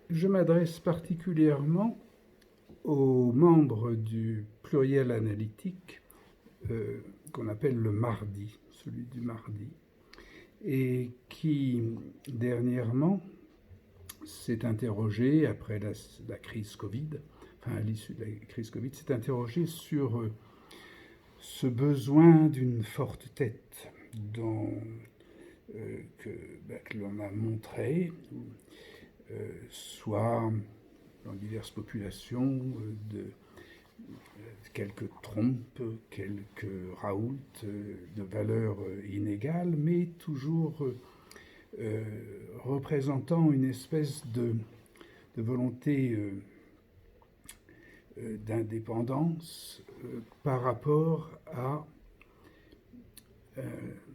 Je m'adresse particulièrement aux membres du pluriel analytique qu'on appelle le mardi, celui du mardi, et qui dernièrement s'est interrogé, après la crise Covid, enfin à l'issue de la crise Covid, s'est interrogé sur ce besoin d'une forte tête dont, que l'on a montré, soit dans diverses populations, de quelques trompes, quelques raoults de valeur inégale, mais toujours représentant une espèce de volonté d'indépendance par rapport à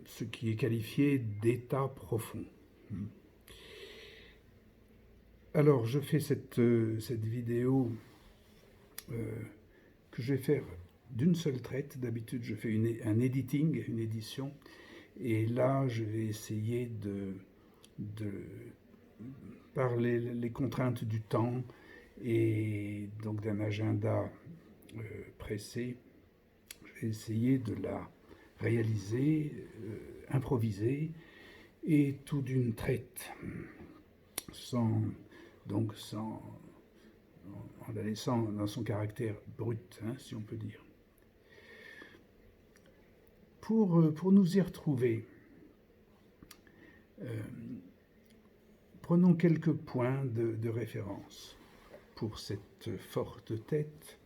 ce qui est qualifié d'état profond. Alors, je fais cette vidéo que je vais faire d'une seule traite. D'habitude, je fais un editing, une édition. Et là, je vais essayer de parler les contraintes du temps et donc d'un agenda pressé. Je vais essayer de la réaliser, improviser, et tout d'une traite, sans en la laissant dans son caractère brut, si on peut dire. Pour nous y retrouver, prenons quelques points de référence. Pour cette forte tête,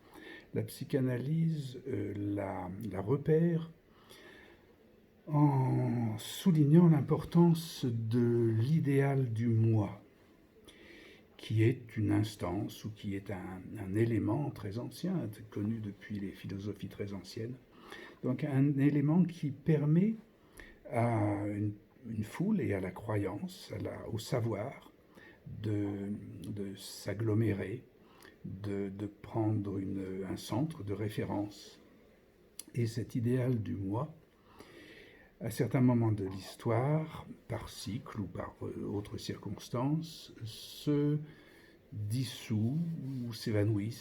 la psychanalyse la repère en soulignant l'importance de l'idéal du moi, qui est une instance ou qui est un élément très ancien, connu depuis les philosophies très anciennes. Donc un élément qui permet à une foule et à la croyance, au savoir, de s'agglomérer, de prendre un centre de référence. Et cet idéal du moi, à certains moments de l'histoire, par cycle ou par autres circonstances, se dissout ou s'évanouit,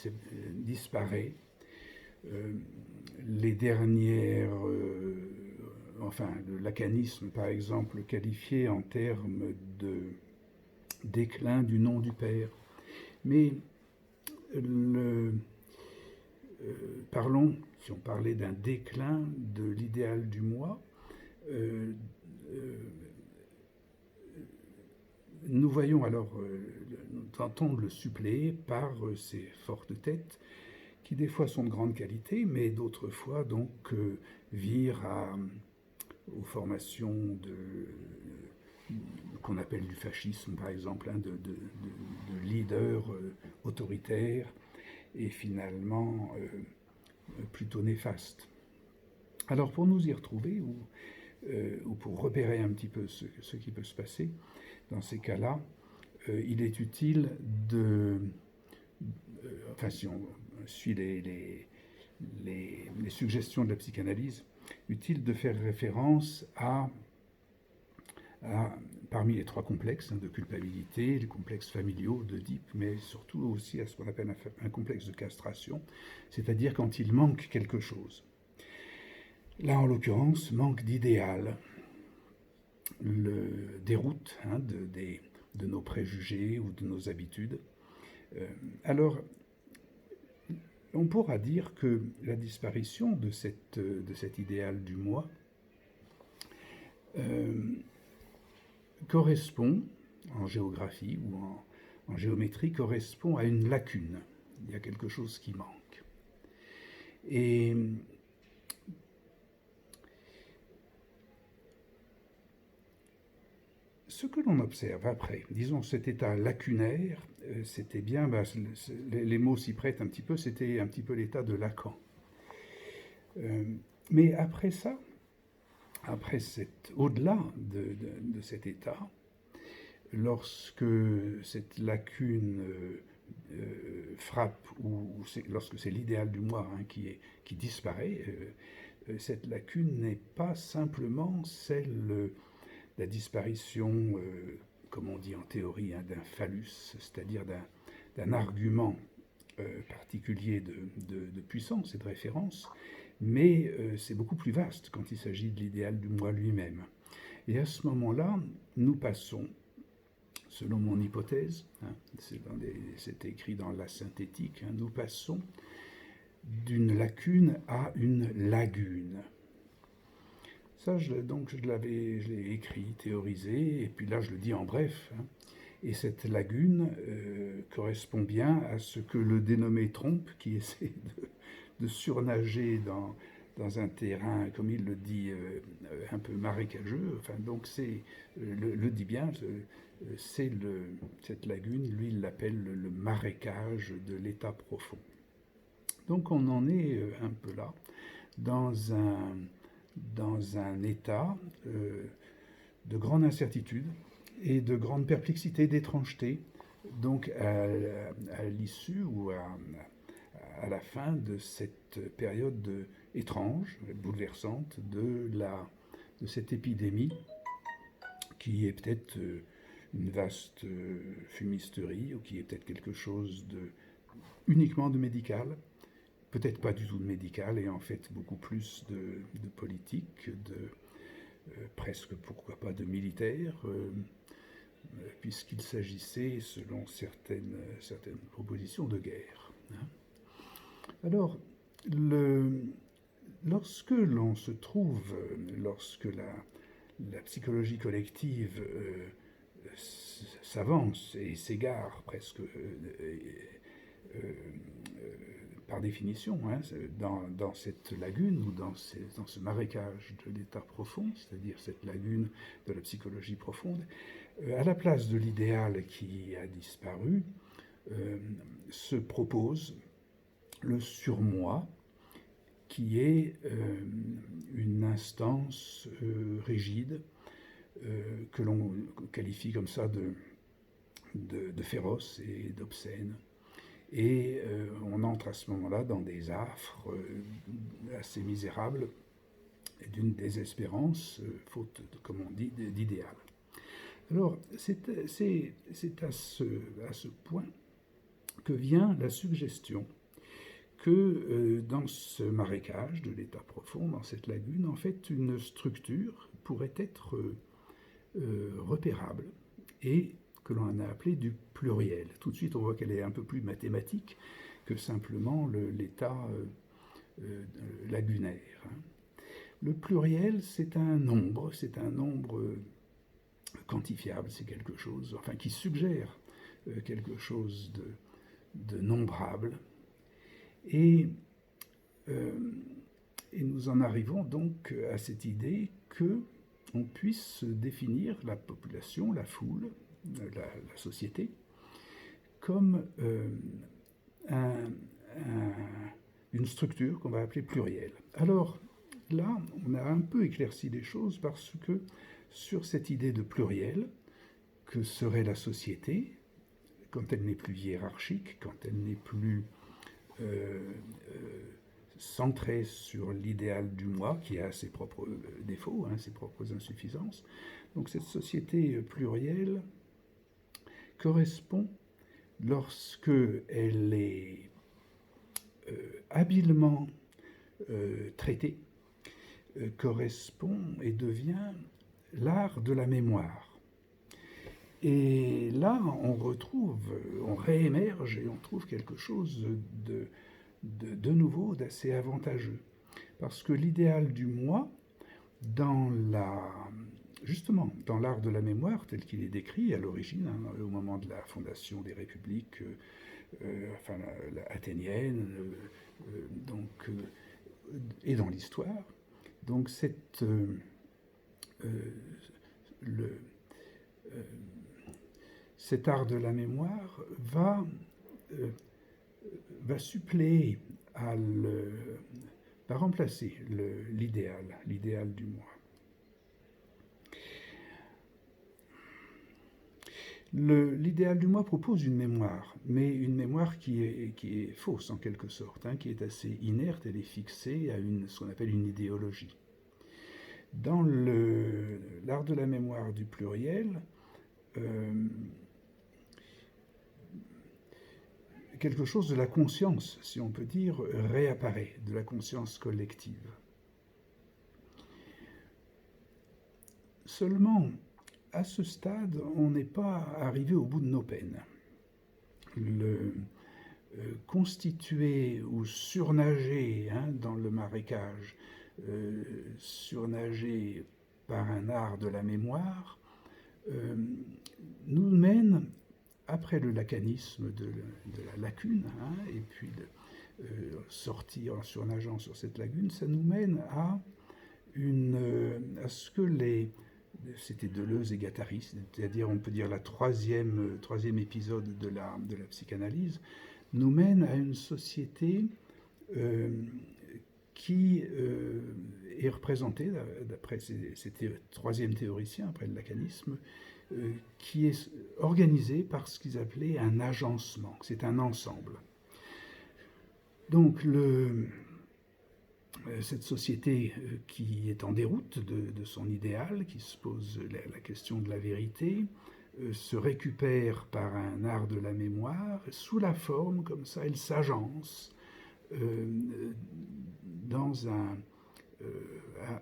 disparaît. Les dernières, enfin le lacanisme par exemple, qualifié en termes de déclin du nom du Père. Mais parlons, si on parlait d'un déclin de l'idéal du moi, nous voyons alors, nous tentons de le suppléer par ces fortes têtes qui des fois sont de grande qualité, mais d'autres fois donc virent aux formations qu'on appelle du fascisme par exemple, de leaders autoritaires et finalement plutôt néfastes. Alors pour nous y retrouver, ou pour repérer un petit peu ce qui peut se passer, dans ces cas-là, il est utile enfin si on suit les suggestions de la psychanalyse, utile de faire référence parmi les trois complexes de culpabilité, les complexes familiaux d'Oedipe, mais surtout aussi à ce qu'on appelle un complexe de castration, c'est-à-dire quand il manque quelque chose. Là, en l'occurrence, manque d'idéal, le déroute de nos préjugés ou de nos habitudes. Alors, on pourra dire que la disparition de cet idéal du moi correspond, en géographie ou en géométrie, correspond à une lacune. Il y a quelque chose qui manque. Et ce que l'on observe après, disons cet état lacunaire, c'était bien, les mots s'y prêtent un petit peu, c'était un petit peu l'état de Lacan. Mais après ça, au-delà de cet état, lorsque cette lacune frappe, ou lorsque c'est l'idéal du moi qui disparaît, cette lacune n'est pas simplement celle de la disparition, comme on dit en théorie, hein, d'un phallus, c'est-à-dire d'un argument particulier de puissance et de référence, mais c'est beaucoup plus vaste quand il s'agit de l'idéal du moi lui-même. Et à ce moment-là, nous passons, selon mon hypothèse, hein, c'est écrit dans la synthétique, hein, nous passons d'une lacune à une lagune. Ça, je l'ai écrit, théorisé, et puis là, je le dis en bref. Hein. Et cette lagune correspond bien à ce que le dénommé Trompe, qui essaie de surnager dans un terrain, comme il le dit, un peu marécageux. Enfin, donc, le dit bien, cette lagune, lui, il l'appelle le marécage de l'état profond. Donc, on en est un peu là, dans un état de grande incertitude et de grande perplexité, d'étrangeté, donc à l'issue ou à la fin de cette période étrange, bouleversante, de cette épidémie qui est peut-être une vaste fumisterie ou qui est peut-être quelque chose uniquement de médical, peut-être pas du tout de médical, et en fait beaucoup plus de politique, presque pourquoi pas de militaire, puisqu'il s'agissait, selon certaines propositions, de guerre. Hein. Alors, lorsque l'on se trouve, lorsque la psychologie collective s'avance et s'égare presque par définition, hein, dans cette lagune ou dans ce marécage de l'état profond, c'est-à-dire cette lagune de la psychologie profonde, à la place de l'idéal qui a disparu, se propose le surmoi, qui est une instance rigide que l'on qualifie comme ça de féroce et d'obscène. Et on entre à ce moment-là dans des affres assez misérables et d'une désespérance, faute, comme on dit, d'idéal. Alors, c'est à ce point que vient la suggestion que dans ce marécage de l'état profond, dans cette lagune, en fait, une structure pourrait être repérable et que l'on a appelé du pluriel. Tout de suite, on voit qu'elle est un peu plus mathématique que simplement l'état lagunaire. Le pluriel, c'est un nombre quantifiable, c'est quelque chose, enfin, qui suggère quelque chose de nombrable. Et nous en arrivons donc à cette idée qu'on puisse définir la population, la foule, la société, comme une structure qu'on va appeler plurielle. Alors là, on a un peu éclairci les choses parce que sur cette idée de pluriel, que serait la société, quand elle n'est plus hiérarchique, quand elle n'est plus centrée sur l'idéal du moi, qui a ses propres défauts, hein, ses propres insuffisances. Donc cette société plurielle correspond, lorsque elle est habilement traitée, correspond et devient l'art de la mémoire. Et là, on réémerge et on trouve quelque chose de nouveau, d'assez avantageux. Parce que l'idéal du moi, justement, dans l'art de la mémoire, tel qu'il est décrit à l'origine, hein, au moment de la fondation des républiques athéniennes, et dans l'histoire, donc cet art de la mémoire va suppléer, va remplacer l'idéal du moi. L'idéal du moi propose une mémoire, mais une mémoire qui est fausse en quelque sorte, hein, qui est assez inerte, elle est fixée à ce qu'on appelle une idéologie. Dans l'art de la mémoire du pluriel, quelque chose de la conscience, si on peut dire, réapparaît, de la conscience collective. Seulement, à ce stade, on n'est pas arrivé au bout de nos peines. Constituer ou surnager dans le marécage, surnager par un art de la mémoire, nous mène, après le lacanisme de la lacune, et puis sortir en surnageant sur cette lagune, ça nous mène à ce que c'était Deleuze et Guattari, c'est-à-dire on peut dire la troisième épisode de la psychanalyse, nous mène à une société qui est représentée, d'après ces troisième théoricien, après le lacanisme, qui est organisée par ce qu'ils appelaient un agencement, c'est un ensemble. Donc cette société qui est en déroute de son idéal, qui se pose la question de la vérité, se récupère par un art de la mémoire, sous la forme, comme ça, elle s'agence à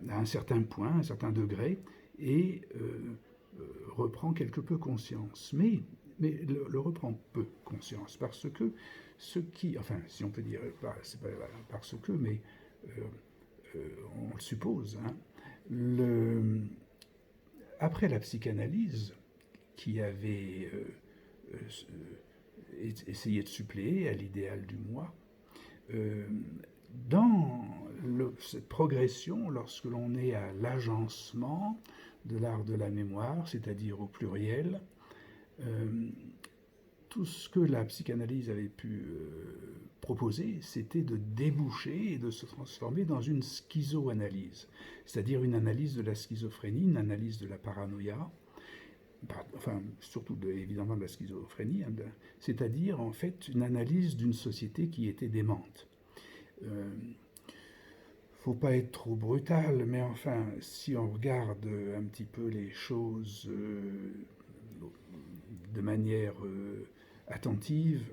un certain point, à un certain degré, et reprend quelque peu conscience. Mais le reprend peu conscience, parce que enfin, si on peut dire, c'est pas parce que, mais on le suppose, après la psychanalyse, qui avait essayé de suppléer à l'idéal du moi, dans cette progression, lorsque l'on est à l'agencement de l'art de la mémoire, c'est-à-dire au pluriel, tout ce que la psychanalyse avait pu proposer, c'était de déboucher et de se transformer dans une schizoanalyse, c'est-à-dire une analyse de la schizophrénie, une analyse de la paranoïa, enfin surtout évidemment de la schizophrénie, c'est-à-dire en fait une analyse d'une société qui était démente. Faut pas être trop brutal, mais enfin, si on regarde un petit peu les choses de manière attentive,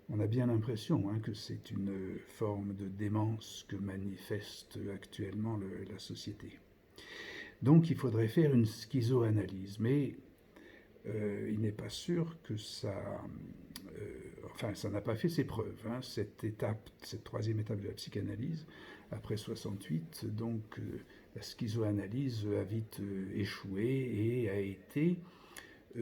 on a bien l'impression que c'est une forme de démence que manifeste actuellement la société. Donc il faudrait faire une schizoanalyse, mais il n'est pas sûr que ça... enfin, ça n'a pas fait ses preuves, cette troisième étape de la psychanalyse, après 68, donc la schizoanalyse a vite échoué et a été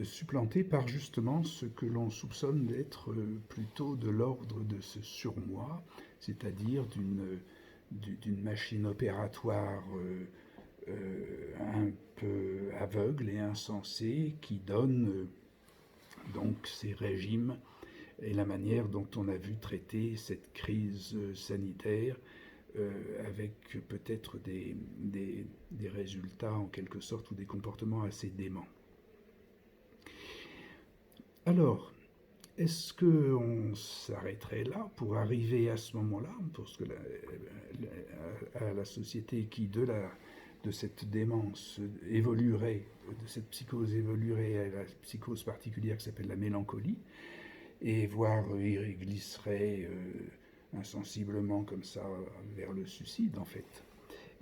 supplantée par justement ce que l'on soupçonne d'être plutôt de l'ordre de ce surmoi, c'est-à-dire d'une machine opératoire un peu aveugle et insensée qui donne donc ces régimes et la manière dont on a vu traiter cette crise sanitaire avec peut-être des résultats en quelque sorte ou des comportements assez déments. Alors, est-ce qu'on s'arrêterait là pour arriver à ce moment-là, pour ce que à la société qui de cette démence évoluerait, de cette psychose évoluerait à la psychose particulière qui s'appelle la mélancolie, et voire il glisserait insensiblement comme ça vers le suicide en fait.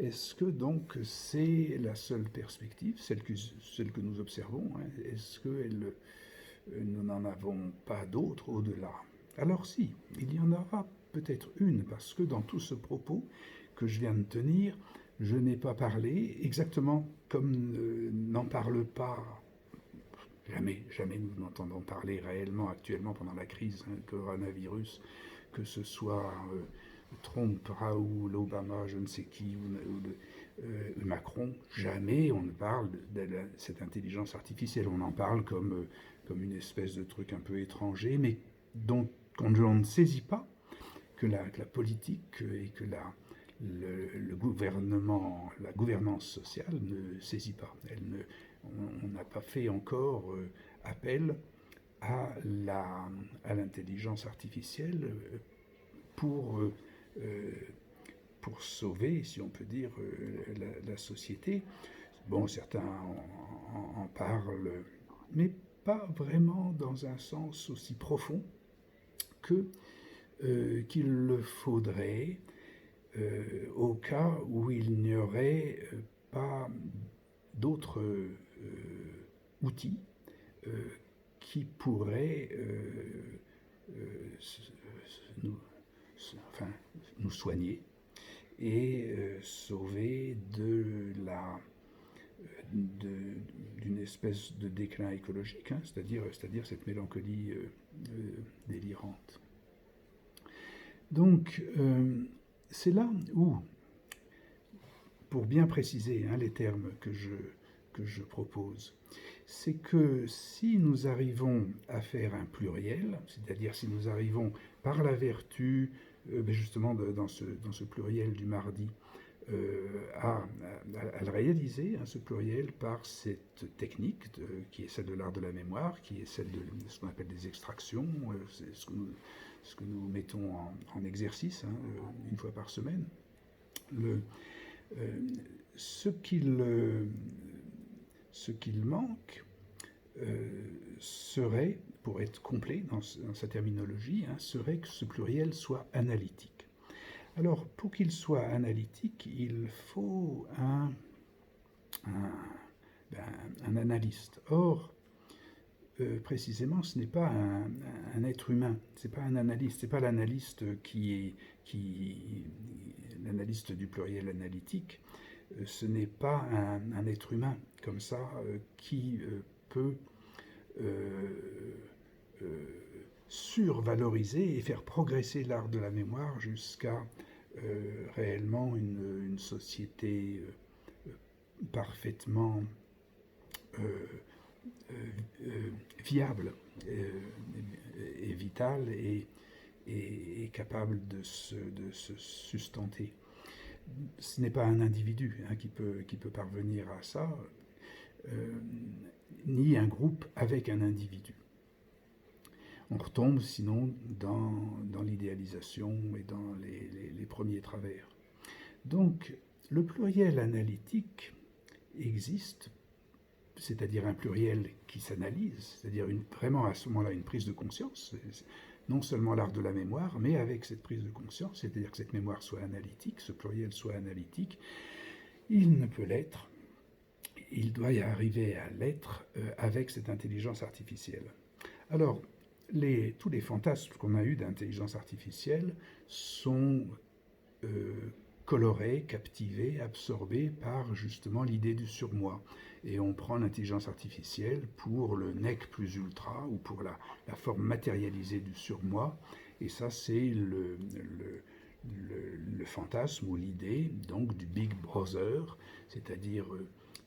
Est-ce que donc c'est la seule perspective, celle que nous observons, est-ce que nous n'en avons pas d'autres au-delà? Alors si, il y en aura peut-être une, parce que dans tout ce propos que je viens de tenir, je n'ai pas parlé exactement comme n'en parle pas. Jamais nous n'entendons parler réellement actuellement pendant la crise coronavirus, que ce soit Trump, Raoul, Obama, je ne sais qui, ou Macron. Jamais on ne parle de cette intelligence artificielle. On en parle comme une espèce de truc un peu étranger, mais dont on ne saisit pas que la politique et que le gouvernement, la gouvernance sociale ne saisit pas. On n'a pas fait encore appel à l'intelligence artificielle pour sauver, si on peut dire, la société. Bon, certains en parlent mais pas vraiment dans un sens aussi profond que qu'il le faudrait au cas où il n'y aurait pas d'autres outils euh, qui pourraient nous, enfin, nous soigner et sauver d'une espèce de déclin écologique, hein, c'est-à-dire cette mélancolie délirante. Donc, c'est là où, pour bien préciser les termes que je propose, c'est que si nous arrivons à faire un pluriel, c'est-à-dire si nous arrivons par la vertu, justement dans ce pluriel du mardi, à le réaliser, ce pluriel, par cette technique qui est celle de l'art de la mémoire, qui est celle de ce qu'on appelle des extractions, c'est ce que nous mettons en exercice une fois par semaine. Ce qu'il manque serait, pour être complet dans sa terminologie, serait que ce pluriel soit analytique. Alors, pour qu'il soit analytique, il faut un analyste. Or, précisément, ce n'est pas un être humain, c'est pas un analyste, c'est pas l'analyste l'analyste du pluriel analytique, ce n'est pas un être humain comme ça qui peut survaloriser et faire progresser l'art de la mémoire jusqu'à réellement une société parfaitement viable et vitale et capable de se sustenter. Ce n'est pas un individu qui peut parvenir à ça, ni un groupe avec un individu. On retombe sinon dans l'idéalisation et dans les premiers travers. Donc, le pluriel analytique existe, c'est-à-dire un pluriel qui s'analyse, c'est-à-dire vraiment à ce moment-là une prise de conscience, non seulement l'art de la mémoire, mais avec cette prise de conscience, c'est-à-dire que cette mémoire soit analytique, ce pluriel soit analytique, il ne peut l'être, il doit y arriver à l'être avec cette intelligence artificielle. Alors, tous les fantasmes qu'on a eus d'intelligence artificielle sont colorés, captivés, absorbés par justement l'idée du surmoi. Et on prend l'intelligence artificielle pour le nec plus ultra ou pour la forme matérialisée du surmoi. Et ça, c'est le fantasme ou l'idée donc du Big Brother, c'est-à-dire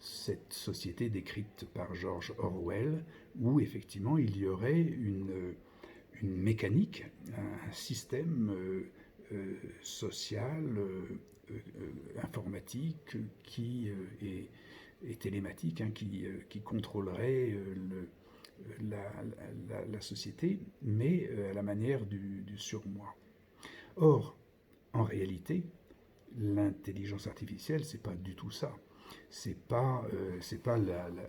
cette société décrite par George Orwell, où effectivement il y aurait une mécanique, un système social, informatique et télématique qui contrôlerait la société, mais à la manière du surmoi. Or, en réalité, l'intelligence artificielle, c'est pas du tout ça. C'est pas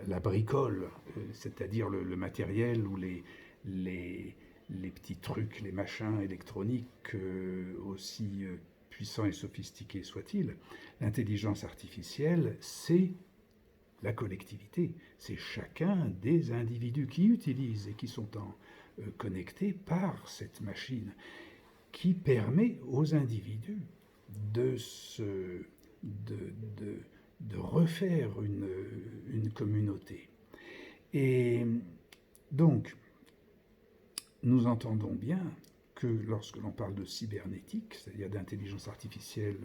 la bricole, c'est-à-dire le matériel ou les petits trucs, les machins électroniques, aussi puissants et sophistiqués soient-ils. L'intelligence artificielle, c'est la collectivité, c'est chacun des individus qui utilisent et qui sont connectés par cette machine qui permet aux individus de refaire une communauté. Et donc, nous entendons bien que lorsque l'on parle de cybernétique, c'est-à-dire d'intelligence artificielle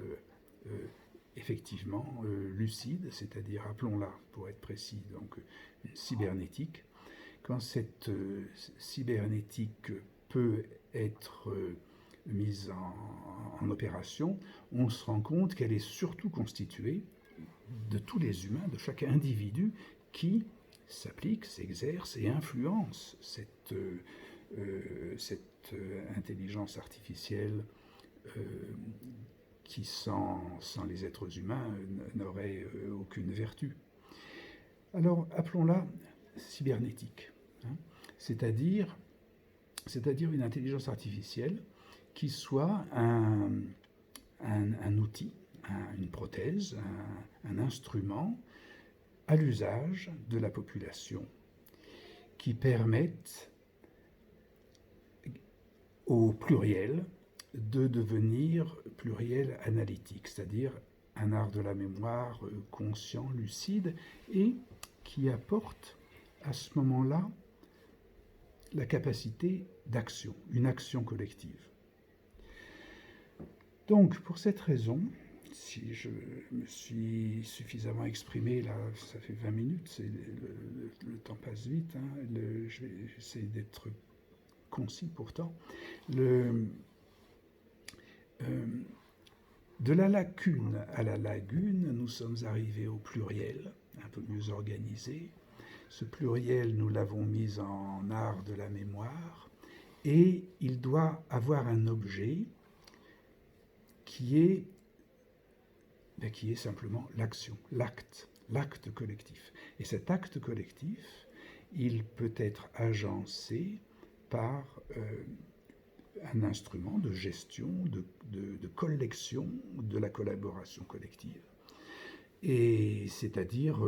effectivement lucide, c'est-à-dire, appelons-la pour être précis, donc une cybernétique, quand cette cybernétique peut être mise en opération, on se rend compte qu'elle est surtout constituée de tous les humains, de chaque individu qui s'applique, s'exerce et influence cette intelligence artificielle qui, sans les êtres humains, n'aurait aucune vertu. Alors, appelons-la cybernétique, hein, c'est-à-dire une intelligence artificielle qui soit un outil, une prothèse, un instrument à l'usage de la population qui permette au pluriel de devenir pluriel analytique, c'est-à-dire un art de la mémoire conscient, lucide, et qui apporte à ce moment-là la capacité d'action, une action collective. Donc, pour cette raison, si je me suis suffisamment exprimé, là, ça fait 20 minutes, le temps passe vite, hein, je vais essayer d'être concis pourtant. De la lacune à la lagune, nous sommes arrivés au pluriel, un peu mieux organisé. Ce pluriel, nous l'avons mis en art de la mémoire, et il doit avoir un objet qui est simplement l'action, l'acte collectif. Et cet acte collectif, il peut être agencé par un instrument de gestion, de collection de la collaboration collective. Et c'est-à-dire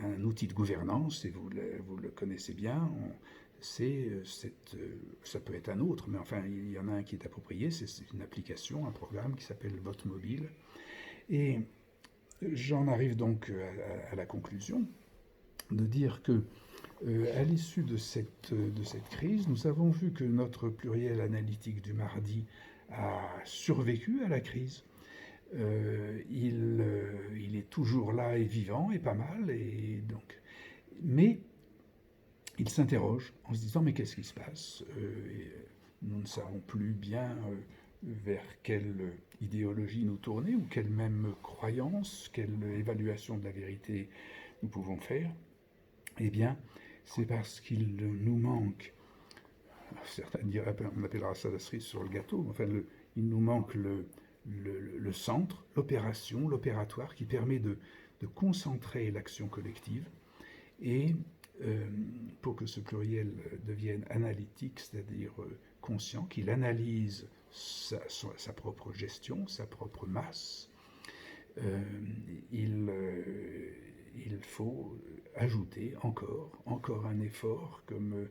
un outil de gouvernance, et vous le connaissez bien, ça peut être un autre, mais enfin il y en a un qui est approprié, c'est une application, un programme qui s'appelle VotMobile. Et j'en arrive donc à la conclusion de dire que à l'issue de cette crise, nous avons vu que notre pluriel analytique du mardi a survécu à la crise. Il est toujours là et vivant et pas mal, mais il s'interroge en se disant mais qu'est-ce qui se passe, nous ne savons plus bien vers quelle idéologie nous tourner ou quelle même croyance, quelle évaluation de la vérité nous pouvons faire. Eh bien, c'est parce qu'il nous manque, certains diraient, on appellera ça la cerise sur le gâteau, enfin il nous manque le centre, l'opération, l'opératoire qui permet de concentrer l'action collective et pour que ce pluriel devienne analytique, c'est-à-dire conscient, qu'il analyse sa propre gestion, sa propre masse, il faut ajouter encore un effort, comme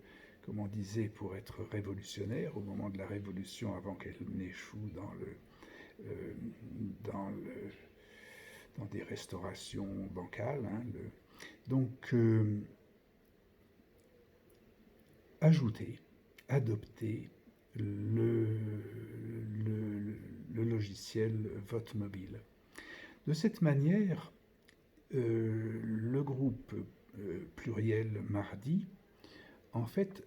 on disait, pour être révolutionnaire au moment de la révolution, avant qu'elle n'échoue dans des restaurations bancales. Hein, donc, ajouter, adopter le logiciel VotMobile. De cette manière, le groupe pluriel mardi, en fait,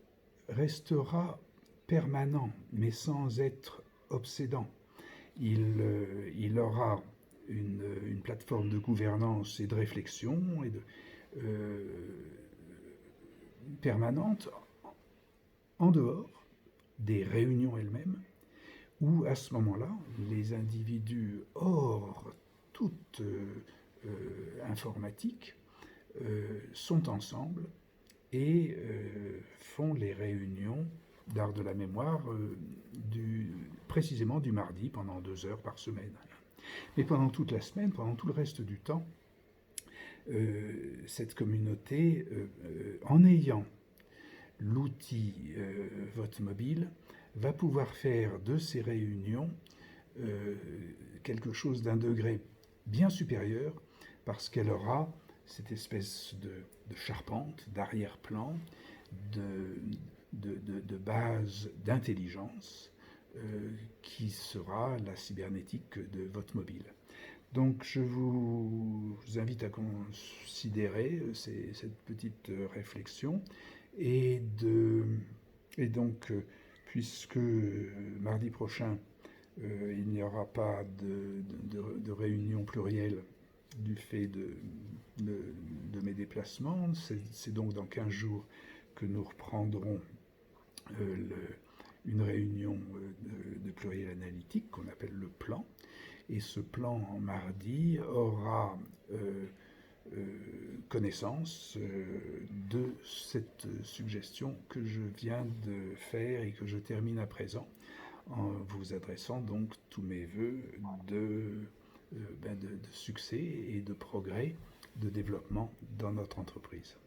restera permanent, mais sans être obsédant. Il aura une plateforme de gouvernance et de réflexion permanente en dehors des réunions elles-mêmes, où à ce moment-là, les individus hors toute informatique sont ensemble et font les réunions d'art de la mémoire précisément du mardi pendant 2 heures par semaine. Mais pendant toute la semaine, pendant tout le reste du temps, cette communauté, en ayant l'outil VotMobile, va pouvoir faire de ces réunions quelque chose d'un degré bien supérieur, parce qu'elle aura cette espèce de charpente, d'arrière-plan, de base d'intelligence qui sera la cybernétique de VotMobile. Donc je vous invite à considérer cette petite réflexion et donc puisque mardi prochain il n'y aura pas de réunion plurielle du fait de mes déplacements, c'est donc dans 15 jours que nous reprendrons une réunion de pluriel analytique qu'on appelle le plan. Et ce plan en mardi aura connaissance de cette suggestion que je viens de faire et que je termine à présent, en vous adressant donc tous mes voeux de succès et de progrès, de développement dans notre entreprise.